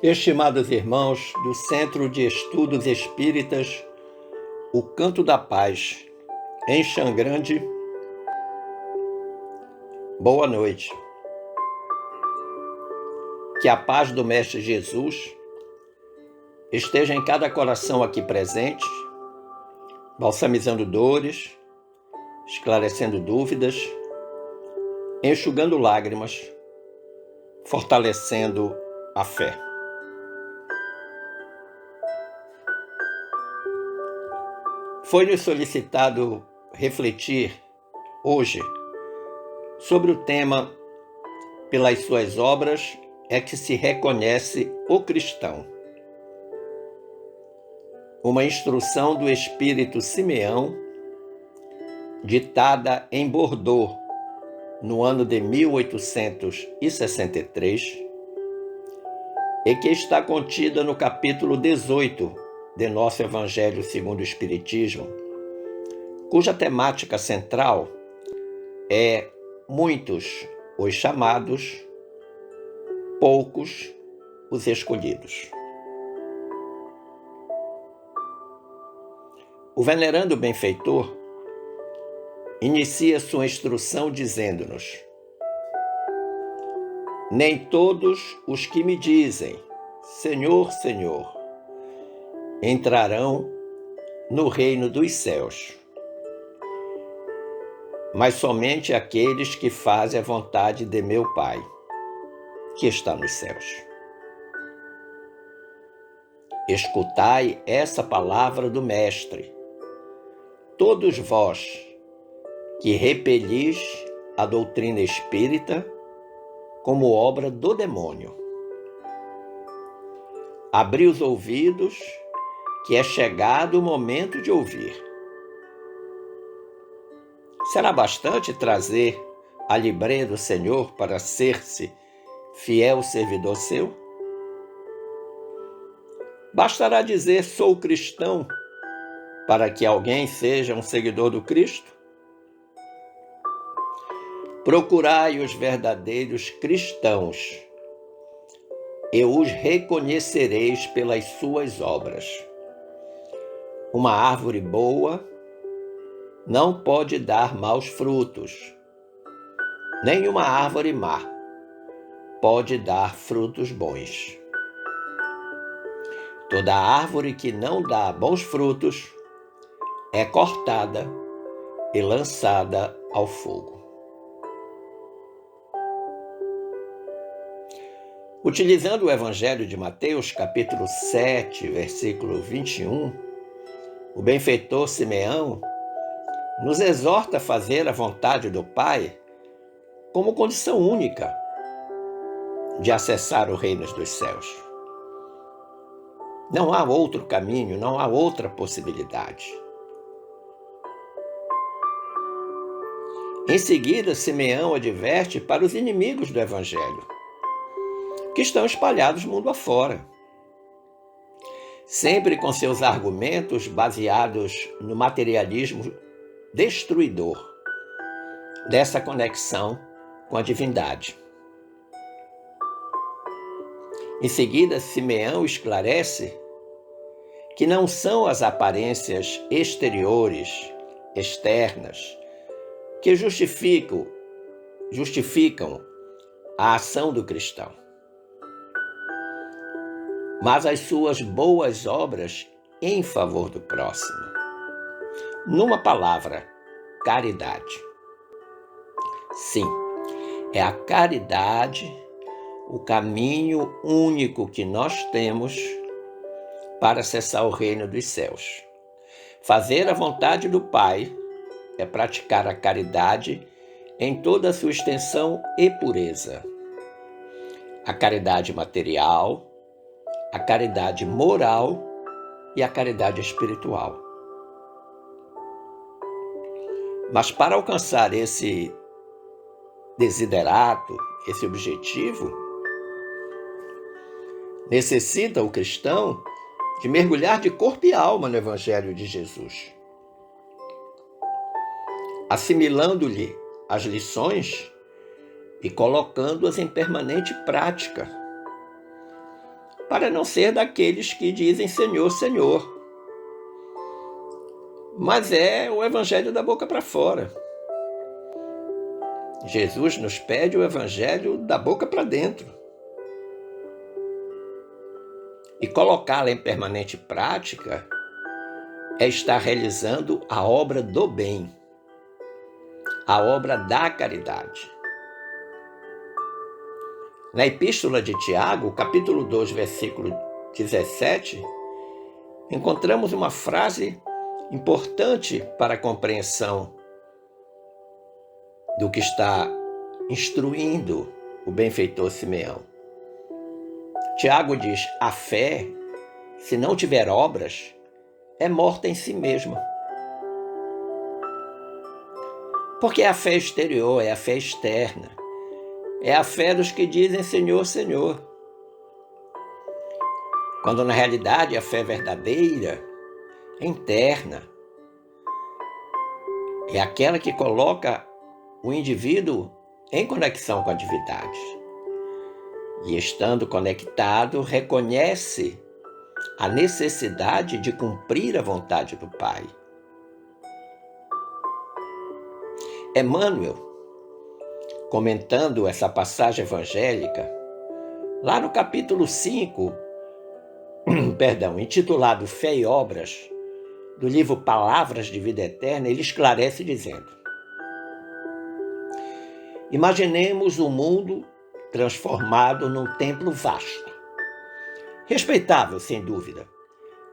Estimados irmãos do Centro de Estudos Espíritas, o Canto da Paz, em Xangrande, boa noite. Que a paz do Mestre Jesus esteja em cada coração aqui presente, balsamizando dores, esclarecendo dúvidas, enxugando lágrimas, fortalecendo a fé. Foi-nos solicitado refletir hoje sobre o tema "Pelas suas obras é que se reconhece o cristão". Uma instrução do Espírito Simeão, ditada em Bordeaux, no ano de 1863, e que está contida no capítulo 18 de nosso Evangelho segundo o Espiritismo, cuja temática central é muitos os chamados, poucos os escolhidos. O venerando benfeitor inicia sua instrução dizendo-nos: nem todos os que me dizem, Senhor, Senhor, entrarão no reino dos céus, mas somente aqueles que fazem a vontade de meu Pai, que está nos céus. Escutai essa palavra do Mestre, todos vós que repelis a doutrina espírita como obra do demônio. Abri os ouvidos, que é chegado o momento de ouvir. Será bastante trazer a libré do Senhor para ser-se fiel servidor seu? Bastará dizer sou cristão para que alguém seja um seguidor do Cristo? Procurai os verdadeiros cristãos e os reconhecereis pelas suas obras. Uma árvore boa não pode dar maus frutos, nem uma árvore má pode dar frutos bons. Toda árvore que não dá bons frutos é cortada e lançada ao fogo. Utilizando o Evangelho de Mateus, capítulo 7, versículo 21, o benfeitor Simeão nos exorta a fazer a vontade do Pai como condição única de acessar o reino dos céus. Não há outro caminho, não há outra possibilidade. Em seguida, Simeão adverte para os inimigos do Evangelho, que estão espalhados mundo afora, sempre com seus argumentos baseados no materialismo destruidor dessa conexão com a divindade. Em seguida, Simeão esclarece que não são as aparências exteriores, externas, que justificam a ação do cristão, mas as suas boas obras em favor do próximo. Numa palavra, caridade. Sim, é a caridade o caminho único que nós temos para acessar o reino dos céus. Fazer a vontade do Pai é praticar a caridade em toda a sua extensão e pureza. A caridade material, a caridade moral e a caridade espiritual. Mas para alcançar esse desiderato, esse objetivo, necessita o cristão de mergulhar de corpo e alma no Evangelho de Jesus, assimilando-lhe as lições e colocando-as em permanente prática, para não ser daqueles que dizem Senhor, Senhor. Mas é o evangelho da boca para fora. Jesus nos pede o evangelho da boca para dentro. E colocá-la em permanente prática é estar realizando a obra do bem, a obra da caridade. Na Epístola de Tiago, capítulo 2, versículo 17, encontramos uma frase importante para a compreensão do que está instruindo o benfeitor Simeão. Tiago diz: a fé, se não tiver obras, é morta em si mesma. Porque é a fé exterior, é a fé externa, é a fé dos que dizem Senhor, Senhor. Quando na realidade a fé verdadeira é interna. É aquela que coloca o indivíduo em conexão com a divindade. E estando conectado, reconhece a necessidade de cumprir a vontade do Pai. Emmanuel, comentando essa passagem evangélica, lá no capítulo 5, intitulado Fé e Obras, do livro Palavras de Vida Eterna, ele esclarece dizendo: imaginemos o mundo transformado num templo vasto, respeitável sem dúvida,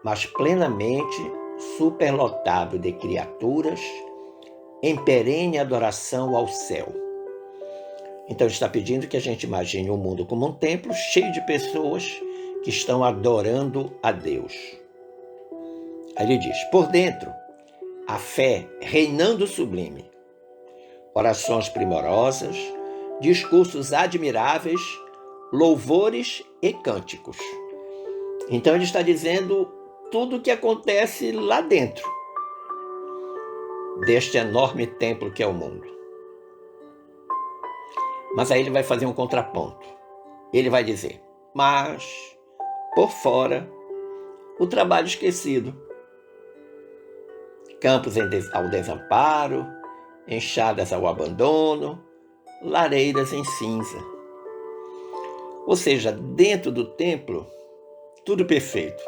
mas plenamente superlotado de criaturas em perene adoração ao céu. Então está pedindo que a gente imagine o mundo como um templo cheio de pessoas que estão adorando a Deus. Aí ele diz: por dentro, a fé reinando sublime, orações primorosas, discursos admiráveis, louvores e cânticos. Então ele está dizendo tudo o que acontece lá dentro deste enorme templo que é o mundo. Mas aí ele vai fazer um contraponto. Ele vai dizer: mas, por fora, o trabalho esquecido. Campos ao desamparo, enxadas ao abandono, lareiras em cinza. Ou seja, dentro do templo, tudo perfeito.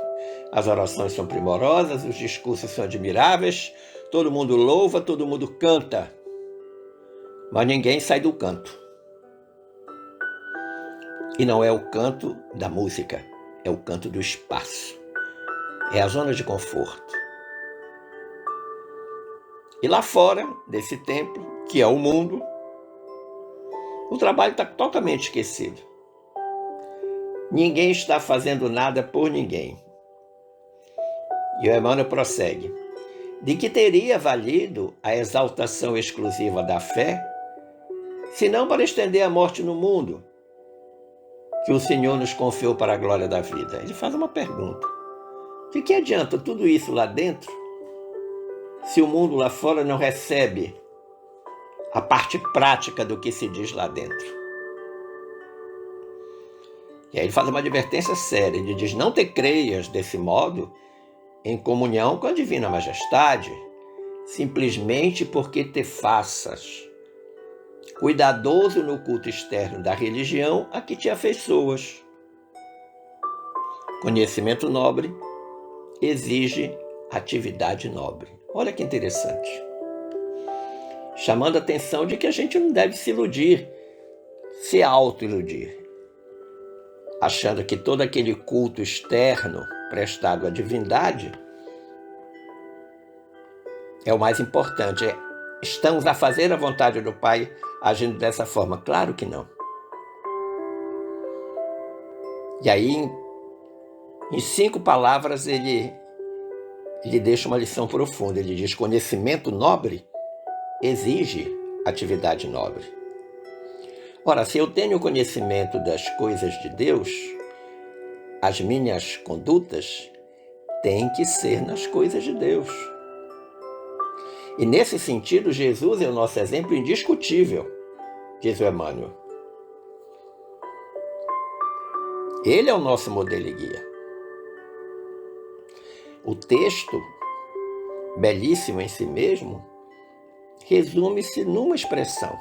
As orações são primorosas, os discursos são admiráveis, todo mundo louva, todo mundo canta, mas ninguém sai do canto. E não é o canto da música, é o canto do espaço. É a zona de conforto. E lá fora desse templo, que é o mundo, o trabalho está totalmente esquecido. Ninguém está fazendo nada por ninguém. E o Emmanuel prossegue: de que teria valido a exaltação exclusiva da fé, se não para estender a morte no mundo, que o Senhor nos confiou para a glória da vida? Ele faz uma pergunta: de que adianta tudo isso lá dentro, se o mundo lá fora não recebe a parte prática do que se diz lá dentro? E aí ele faz uma advertência séria. Ele diz: não te creias desse modo em comunhão com a divina majestade, simplesmente porque te faças cuidadoso no culto externo da religião a que te afeiçoas. Conhecimento nobre exige atividade nobre. Olha que interessante. Chamando a atenção de que a gente não deve se iludir, se auto-iludir, achando que todo aquele culto externo prestado à divindade é o mais importante. Estamos a fazer a vontade do Pai agindo dessa forma? Claro que não. E aí, em 5 palavras, ele deixa uma lição profunda. Ele diz: conhecimento nobre exige atividade nobre. Ora, se eu tenho conhecimento das coisas de Deus, as minhas condutas têm que ser nas coisas de Deus. E nesse sentido, Jesus é o nosso exemplo indiscutível, diz o Emmanuel. Ele é o nosso modelo e guia. O texto, belíssimo em si mesmo, resume-se numa expressão.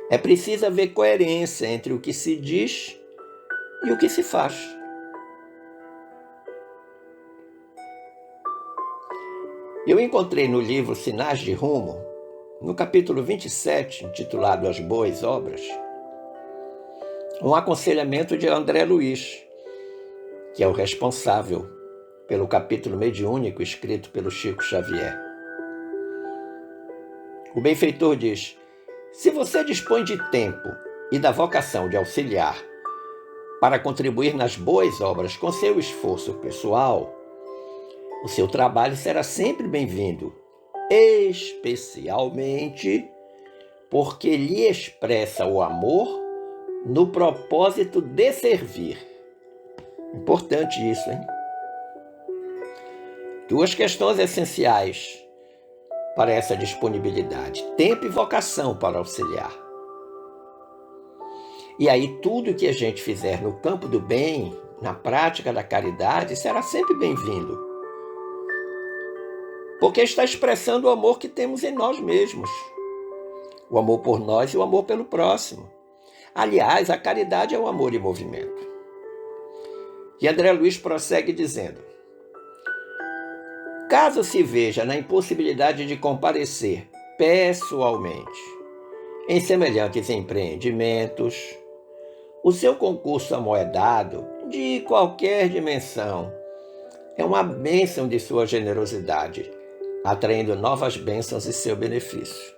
É preciso haver coerência entre o que se diz e o que se faz. Eu encontrei no livro Sinais de Rumo, no capítulo 27, intitulado As Boas Obras, um aconselhamento de André Luiz, que é o responsável pelo capítulo mediúnico escrito pelo Chico Xavier. O benfeitor diz: se você dispõe de tempo e da vocação de auxiliar para contribuir nas boas obras com seu esforço pessoal, o seu trabalho será sempre bem-vindo, especialmente porque lhe expressa o amor no propósito de servir. Importante isso, hein? Duas questões essenciais para essa disponibilidade: tempo e vocação para auxiliar. E aí tudo que a gente fizer no campo do bem, na prática da caridade, será sempre bem-vindo. Porque está expressando o amor que temos em nós mesmos. O amor por nós e o amor pelo próximo. Aliás, a caridade é o amor em movimento. E André Luiz prossegue dizendo: caso se veja na impossibilidade de comparecer pessoalmente em semelhantes empreendimentos, o seu concurso amoedado, de qualquer dimensão, é uma bênção de sua generosidade, atraindo novas bênçãos em seu benefício.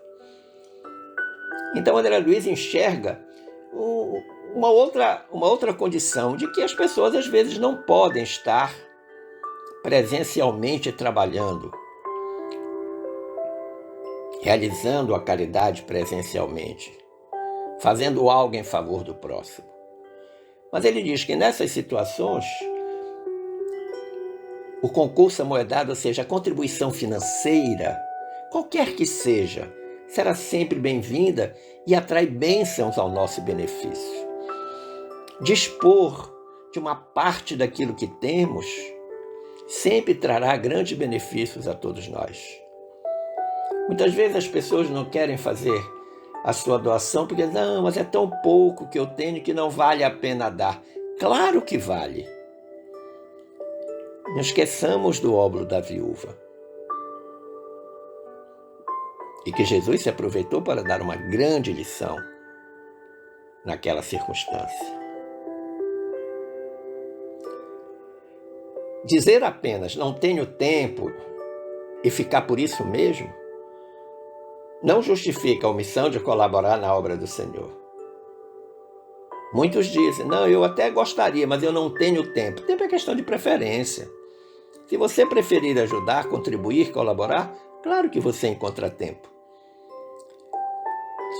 Então André Luiz enxerga uma outra condição de que as pessoas às vezes não podem estar presencialmente trabalhando, realizando a caridade presencialmente, fazendo algo em favor do próximo. Mas ele diz que nessas situações, o concurso amoedado, ou seja, a contribuição financeira, qualquer que seja, será sempre bem-vinda e atrai bênçãos ao nosso benefício. Dispor de uma parte daquilo que temos sempre trará grandes benefícios a todos nós. Muitas vezes as pessoas não querem fazer a sua doação porque não, mas é tão pouco que eu tenho que não vale a pena dar. Claro que vale. Não esqueçamos do óbolo da viúva. E que Jesus se aproveitou para dar uma grande lição naquela circunstância. Dizer apenas não tenho tempo e ficar por isso mesmo não justifica a omissão de colaborar na obra do Senhor. Muitos dizem, não, eu até gostaria, mas eu não tenho tempo. Tempo é questão de preferência. Se você preferir ajudar, contribuir, colaborar, claro que você encontra tempo.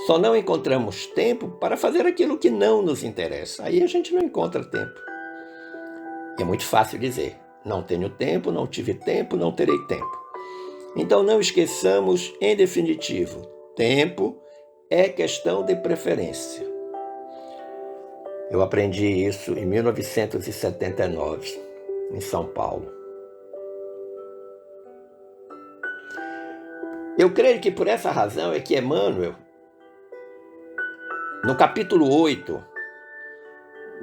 Só não encontramos tempo para fazer aquilo que não nos interessa. Aí a gente não encontra tempo. É muito fácil dizer, não tenho tempo, não tive tempo, não terei tempo. Então não esqueçamos, em definitivo, tempo é questão de preferência. Eu aprendi isso em 1979, em São Paulo. Eu creio que por essa razão é que Emmanuel, no capítulo 8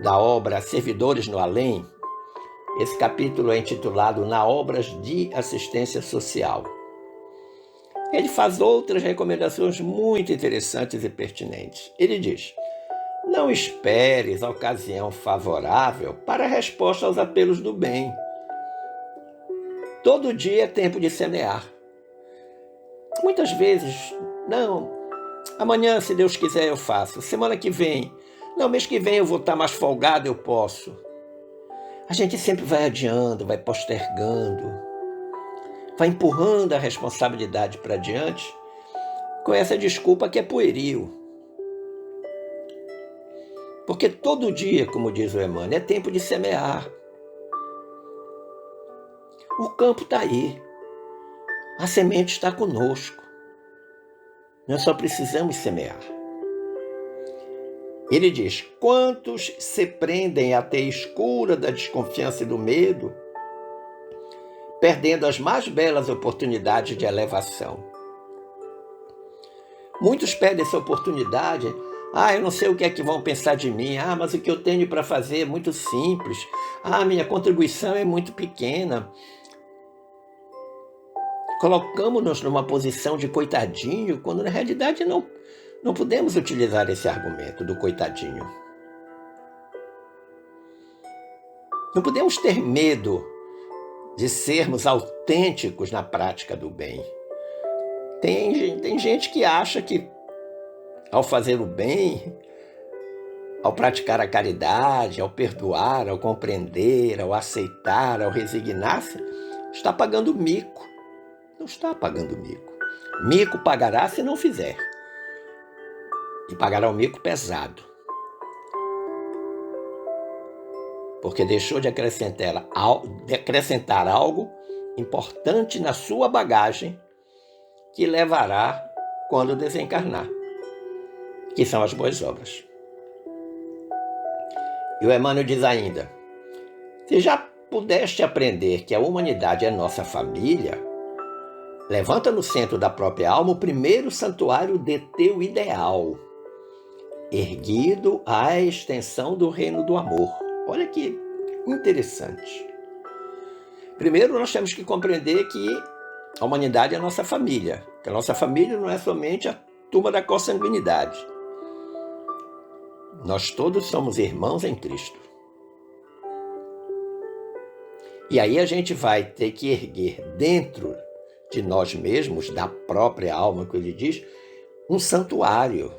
da obra Servidores no Além, esse capítulo é intitulado Na Obras de Assistência Social. Ele faz outras recomendações muito interessantes e pertinentes. Ele diz, não esperes a ocasião favorável para a resposta aos apelos do bem. Todo dia é tempo de semear. Muitas vezes, não, amanhã, se Deus quiser, eu faço. Semana que vem, não, mês que vem eu vou estar mais folgado, eu posso. A gente sempre vai adiando, vai postergando, vai empurrando a responsabilidade para diante com essa desculpa que é pueril. Porque todo dia, como diz o Emmanuel, é tempo de semear. O campo está aí. A semente está conosco. Nós só precisamos semear. Ele diz: quantos se prendem à teia escura da desconfiança e do medo, perdendo as mais belas oportunidades de elevação. Muitos perdem essa oportunidade. Eu não sei o que é que vão pensar de mim. Mas o que eu tenho para fazer é muito simples. Minha contribuição é muito pequena. Colocamos-nos numa posição de coitadinho, quando na realidade não podemos utilizar esse argumento do coitadinho. Não podemos ter medo de sermos autênticos na prática do bem. Tem gente que acha que ao fazer o bem, ao praticar a caridade, ao perdoar, ao compreender, ao aceitar, ao resignar-se, está pagando mico. Não está pagando mico. Mico pagará se não fizer. E pagará um mico pesado. Porque deixou de acrescentar algo importante na sua bagagem que levará quando desencarnar, que são as boas obras. E o Emmanuel diz ainda: se já pudeste aprender que a humanidade é nossa família, levanta no centro da própria alma o primeiro santuário de teu ideal, erguido à extensão do reino do amor. Olha que interessante. Primeiro, nós temos que compreender que a humanidade é a nossa família. Que a nossa família não é somente a turma da consanguinidade. Nós todos somos irmãos em Cristo. E aí a gente vai ter que erguer dentro de nós mesmos, da própria alma, que ele diz, um santuário.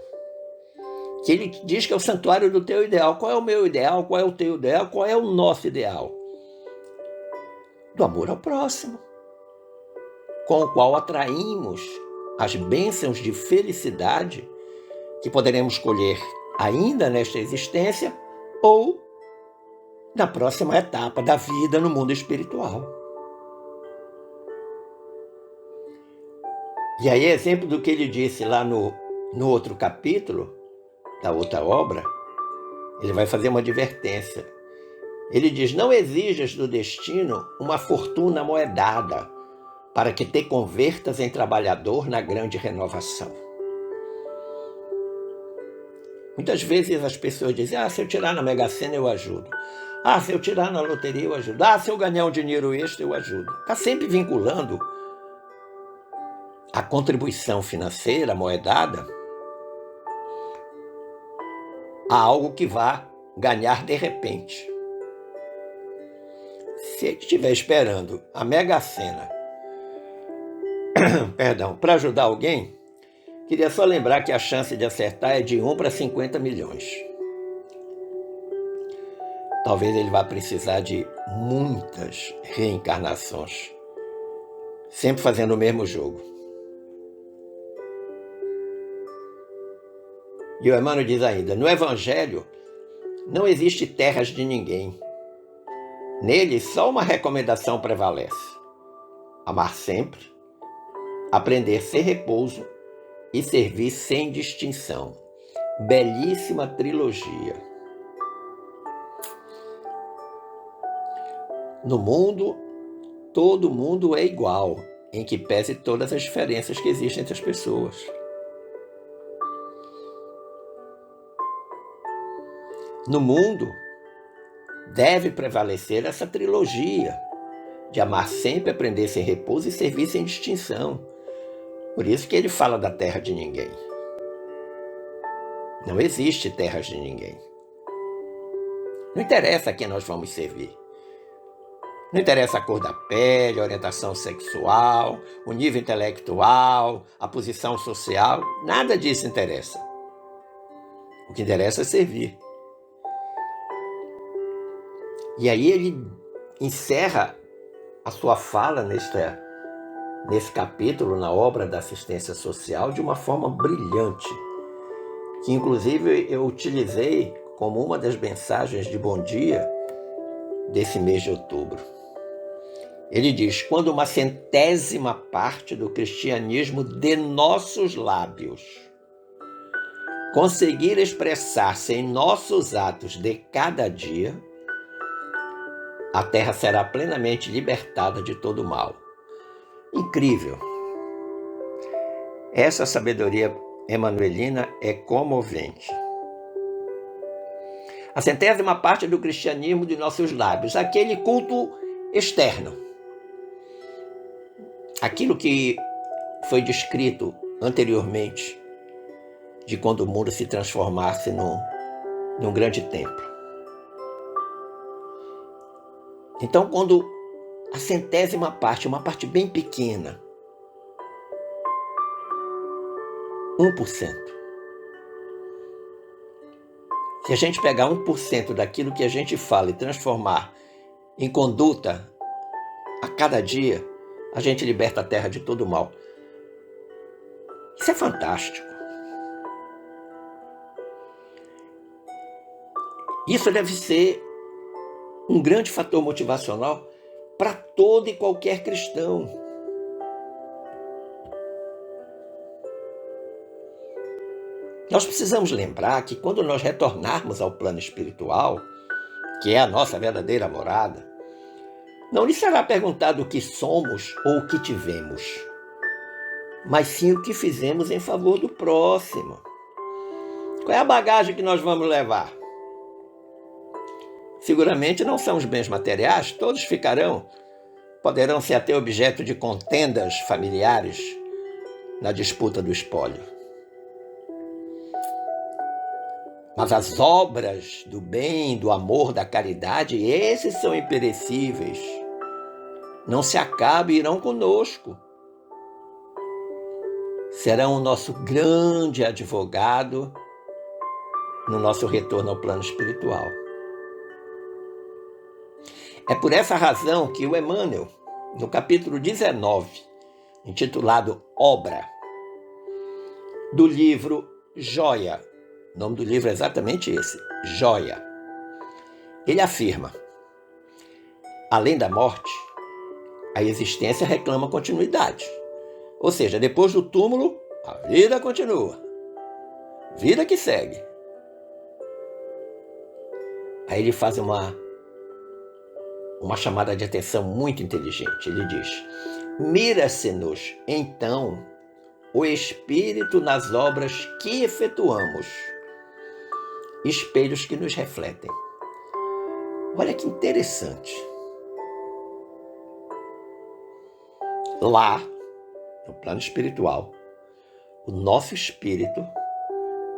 Que ele diz que é o santuário do teu ideal. Qual é o meu ideal? Qual é o teu ideal? Qual é o nosso ideal? Do amor ao próximo, com o qual atraímos as bênçãos de felicidade que poderemos colher ainda nesta existência ou na próxima etapa da vida no mundo espiritual. E aí, exemplo do que ele disse lá no outro capítulo, da outra obra, ele vai fazer uma advertência. Ele diz: não exijas do destino uma fortuna moedada para que te convertas em trabalhador na grande renovação. Muitas vezes as pessoas dizem: se eu tirar na Mega Sena eu ajudo. Se eu tirar na loteria eu ajudo. Se eu ganhar um dinheiro extra eu ajudo. Está sempre vinculando a contribuição financeira moedada a algo que vá ganhar de repente. Se ele estiver esperando a Mega Sena, para ajudar alguém, queria só lembrar que a chance de acertar é de 1 para 50 milhões. Talvez ele vá precisar de muitas reencarnações, sempre fazendo o mesmo jogo. E o Emmanuel diz ainda: no Evangelho não existe terras de ninguém. Nele só uma recomendação prevalece: amar sempre, aprender sem repouso e servir sem distinção. Belíssima trilogia. No mundo, todo mundo é igual, em que pese todas as diferenças que existem entre as pessoas. No mundo, deve prevalecer essa trilogia de amar sempre, aprender sem repouso e servir sem distinção. Por isso que ele fala da terra de ninguém. Não existe terras de ninguém. Não interessa a quem nós vamos servir. Não interessa a cor da pele, a orientação sexual, o nível intelectual, a posição social. Nada disso interessa. O que interessa é servir. E aí ele encerra a sua fala nesse capítulo, na obra da assistência social, de uma forma brilhante, que inclusive eu utilizei como uma das mensagens de bom dia desse mês de outubro. Ele diz: quando uma 100ª parte do cristianismo de nossos lábios conseguir expressar-se em nossos atos de cada dia, a terra será plenamente libertada de todo o mal. Incrível! Essa sabedoria emanuelina é comovente. A 100ª parte do cristianismo de nossos lábios, aquele culto externo. Aquilo que foi descrito anteriormente, de quando o mundo se transformasse num grande templo. Então, quando a 100ª parte, uma parte bem pequena, 1%. Se a gente pegar 1% daquilo que a gente fala e transformar em conduta a cada dia, a gente liberta a terra de todo o mal. Isso é fantástico. Isso deve ser um grande fator motivacional para todo e qualquer cristão. Nós precisamos lembrar que quando nós retornarmos ao plano espiritual, que é a nossa verdadeira morada, não lhe será perguntado o que somos ou o que tivemos, mas sim o que fizemos em favor do próximo. Qual é a bagagem que nós vamos levar? Seguramente não são os bens materiais, todos poderão ser até objeto de contendas familiares na disputa do espólio. Mas as obras do bem, do amor, da caridade, esses são imperecíveis. Não se acabam e irão conosco. Serão o nosso grande advogado no nosso retorno ao plano espiritual. É por essa razão que o Emmanuel, no capítulo 19, intitulado Obra, do livro Joia, o nome do livro é exatamente esse, Joia, ele afirma: além da morte, a existência reclama continuidade. Ou seja, depois do túmulo, a vida continua. Vida que segue. Aí ele faz uma chamada de atenção muito inteligente. Ele diz: mira-se-nos, então, o Espírito nas obras que efetuamos, espelhos que nos refletem. Olha que interessante. Lá, no plano espiritual, o nosso espírito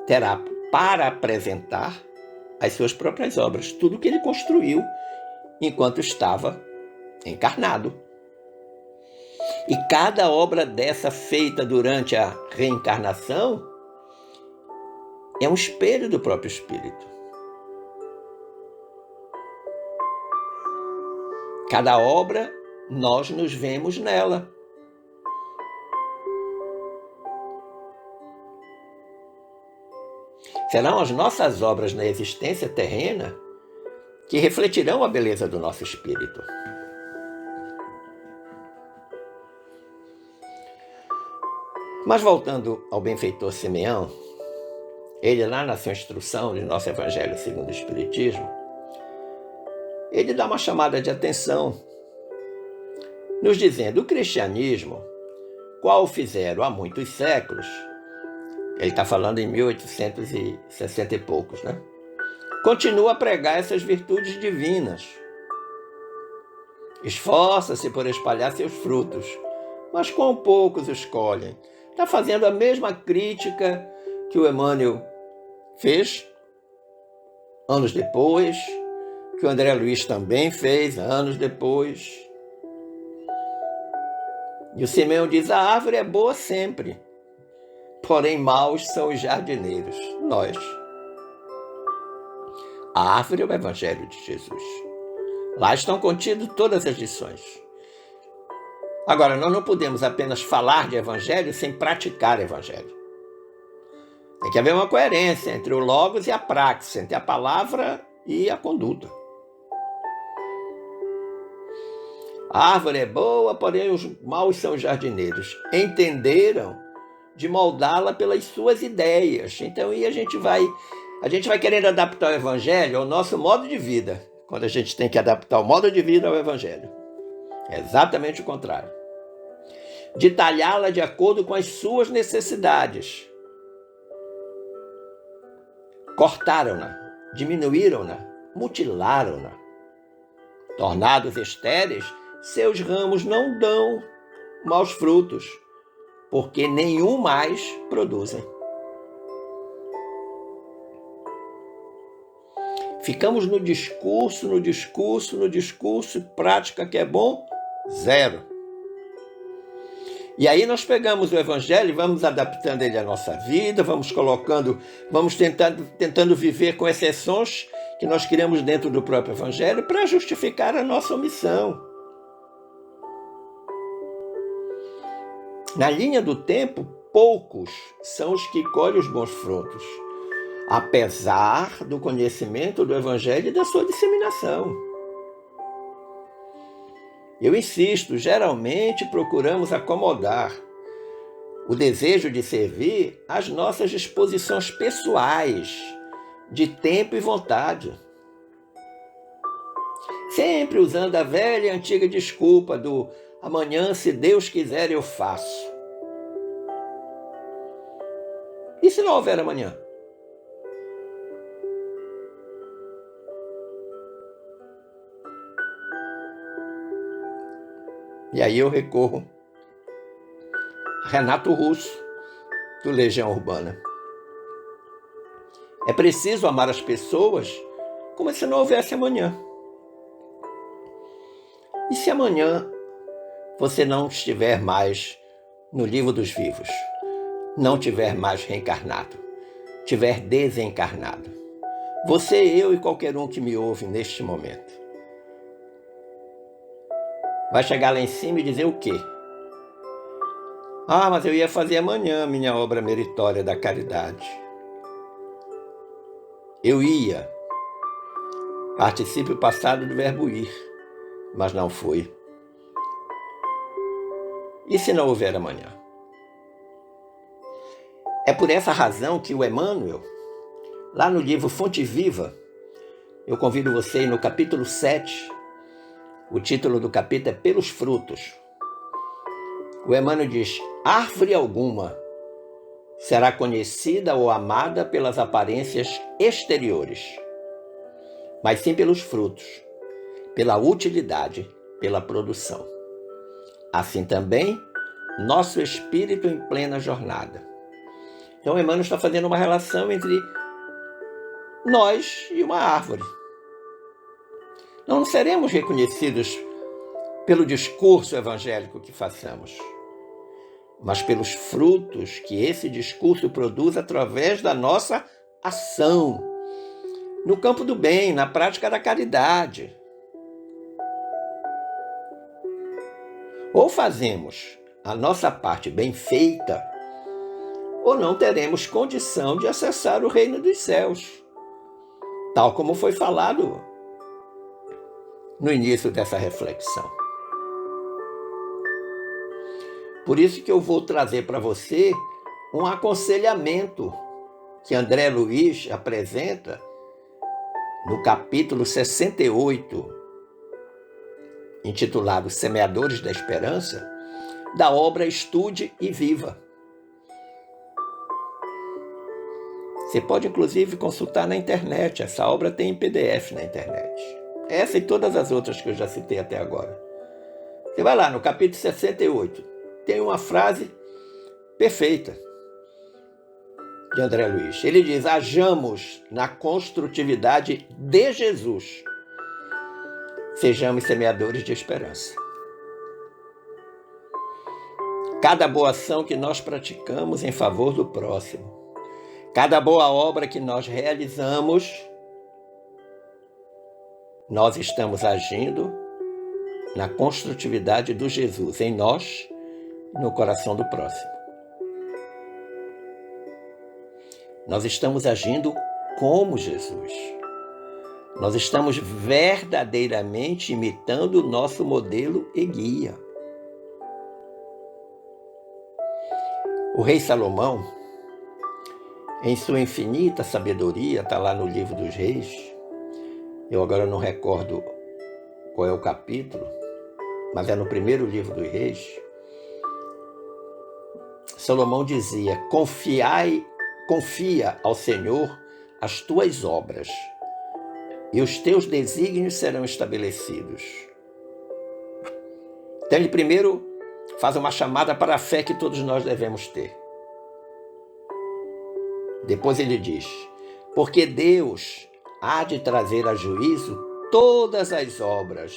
terá para apresentar as suas próprias obras, tudo que ele construiu enquanto estava encarnado. E cada obra dessa feita durante a reencarnação é um espelho do próprio espírito. Cada obra, nós nos vemos nela. Serão as nossas obras na existência terrena que refletirão a beleza do nosso espírito. Mas voltando ao benfeitor Simeão, ele lá na sua instrução de nosso Evangelho segundo o Espiritismo, ele dá uma chamada de atenção, nos dizendo: o cristianismo, qual fizeram há muitos séculos, ele está falando em 1860 e poucos, né? Continua a pregar essas virtudes divinas. Esforça-se por espalhar seus frutos, mas quão poucos os colhem. Está fazendo a mesma crítica que o Emmanuel fez anos depois, que o André Luiz também fez anos depois. E o Simeão diz: a árvore é boa sempre, porém maus são os jardineiros, nós. A árvore é o Evangelho de Jesus. Lá estão contidas todas as lições. Agora, nós não podemos apenas falar de Evangelho sem praticar Evangelho. Tem que haver uma coerência entre o logos e a praxis, entre a palavra e a conduta. A árvore é boa, porém os maus são os jardineiros. Entenderam de moldá-la pelas suas ideias. Então, aí a gente vai querendo adaptar o evangelho ao nosso modo de vida, quando a gente tem que adaptar o modo de vida ao evangelho. É exatamente o contrário. De talhá-la de acordo com as suas necessidades. Cortaram-na, diminuíram-na, mutilaram-na. Tornados estéreis, seus ramos não dão maus frutos, porque nenhum mais produzem. Ficamos no discurso, prática que é bom, zero. E aí nós pegamos o evangelho e vamos adaptando ele à nossa vida, vamos tentando viver com exceções que nós criamos dentro do próprio evangelho para justificar a nossa omissão. Na linha do tempo, poucos são os que colhem os bons frutos, apesar do conhecimento do evangelho e da sua disseminação. Eu insisto, geralmente procuramos acomodar o desejo de servir às nossas disposições pessoais, de tempo e vontade. Sempre usando a velha e antiga desculpa do amanhã, se Deus quiser, eu faço. E se não houver amanhã? E aí eu recorro a Renato Russo, do Legião Urbana. É preciso amar as pessoas como se não houvesse amanhã. E se amanhã você não estiver mais no livro dos vivos, não tiver mais reencarnado, tiver desencarnado? Você, eu e qualquer um que me ouve neste momento vai chegar lá em cima e dizer o quê? Ah, mas eu ia fazer amanhã minha obra meritória da caridade. Eu ia. Particípio passado do verbo ir, mas não fui. E se não houver amanhã? É por essa razão que o Emmanuel, lá no livro Fonte Viva, eu convido você no capítulo 7, o título do capítulo é Pelos Frutos. O Emmanuel diz: árvore alguma será conhecida ou amada pelas aparências exteriores, mas sim pelos frutos, pela utilidade, pela produção. Assim também, nosso espírito em plena jornada. Então, Emmanuel está fazendo uma relação entre nós e uma árvore. Não seremos reconhecidos pelo discurso evangélico que façamos, mas pelos frutos que esse discurso produz através da nossa ação, no campo do bem, na prática da caridade. Ou fazemos a nossa parte bem feita, ou não teremos condição de acessar o reino dos céus, tal como foi falado no início dessa reflexão. Por isso que eu vou trazer para você um aconselhamento que André Luiz apresenta no capítulo 68, intitulado Semeadores da Esperança, da obra Estude e Viva. Você pode, inclusive, consultar na internet. Essa obra tem em PDF na internet. Essa e todas as outras que eu já citei até agora. Você vai lá no capítulo 68. Tem uma frase perfeita de André Luiz. Ele diz: hajamos na construtividade de Jesus. Sejamos semeadores de esperança. Cada boa ação que nós praticamos em favor do próximo, cada boa obra que nós realizamos, nós estamos agindo na construtividade do Jesus em nós e no coração do próximo. Nós estamos agindo como Jesus. Nós estamos verdadeiramente imitando o nosso modelo e guia. O rei Salomão, em sua infinita sabedoria, está lá no livro dos reis, eu agora não recordo qual é o capítulo, mas é no primeiro livro dos reis. Salomão dizia: confia ao Senhor as tuas obras, e os teus desígnios serão estabelecidos. Então ele primeiro faz uma chamada para a fé que todos nós devemos ter. Depois ele diz: porque Deus há de trazer a juízo todas as obras,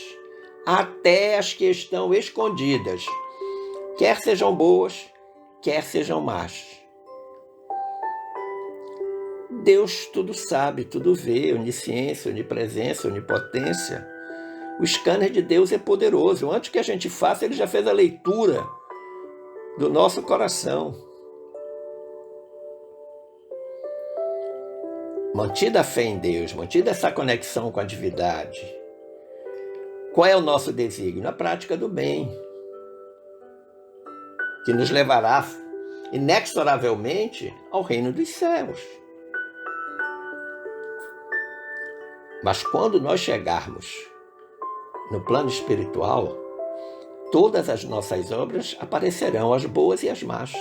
até as que estão escondidas, quer sejam boas, quer sejam más. Deus tudo sabe, tudo vê, onisciência, onipresença, onipotência. O scanner de Deus é poderoso. Antes que a gente faça, ele já fez a leitura do nosso coração. Mantida a fé em Deus, mantida essa conexão com a divindade, qual é o nosso desígnio? A prática do bem, que nos levará inexoravelmente ao reino dos céus. Mas quando nós chegarmos no plano espiritual, todas as nossas obras aparecerão, as boas e as más.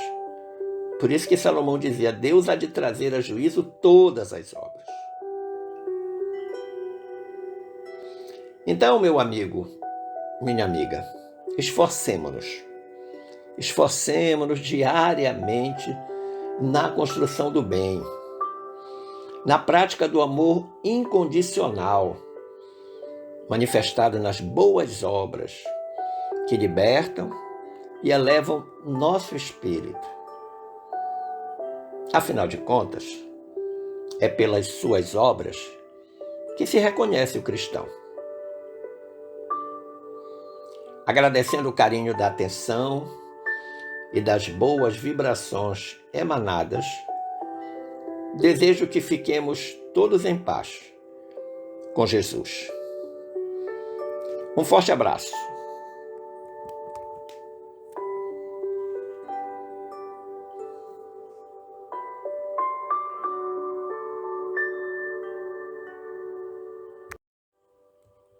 Por isso que Salomão dizia: Deus há de trazer a juízo todas as obras. Então, meu amigo, minha amiga, esforcemo-nos diariamente na construção do bem, na prática do amor incondicional, manifestado nas boas obras que libertam e elevam nosso espírito. Afinal de contas, é pelas suas obras que se reconhece o cristão. Agradecendo o carinho da atenção e das boas vibrações emanadas, desejo que fiquemos todos em paz com Jesus. Um forte abraço.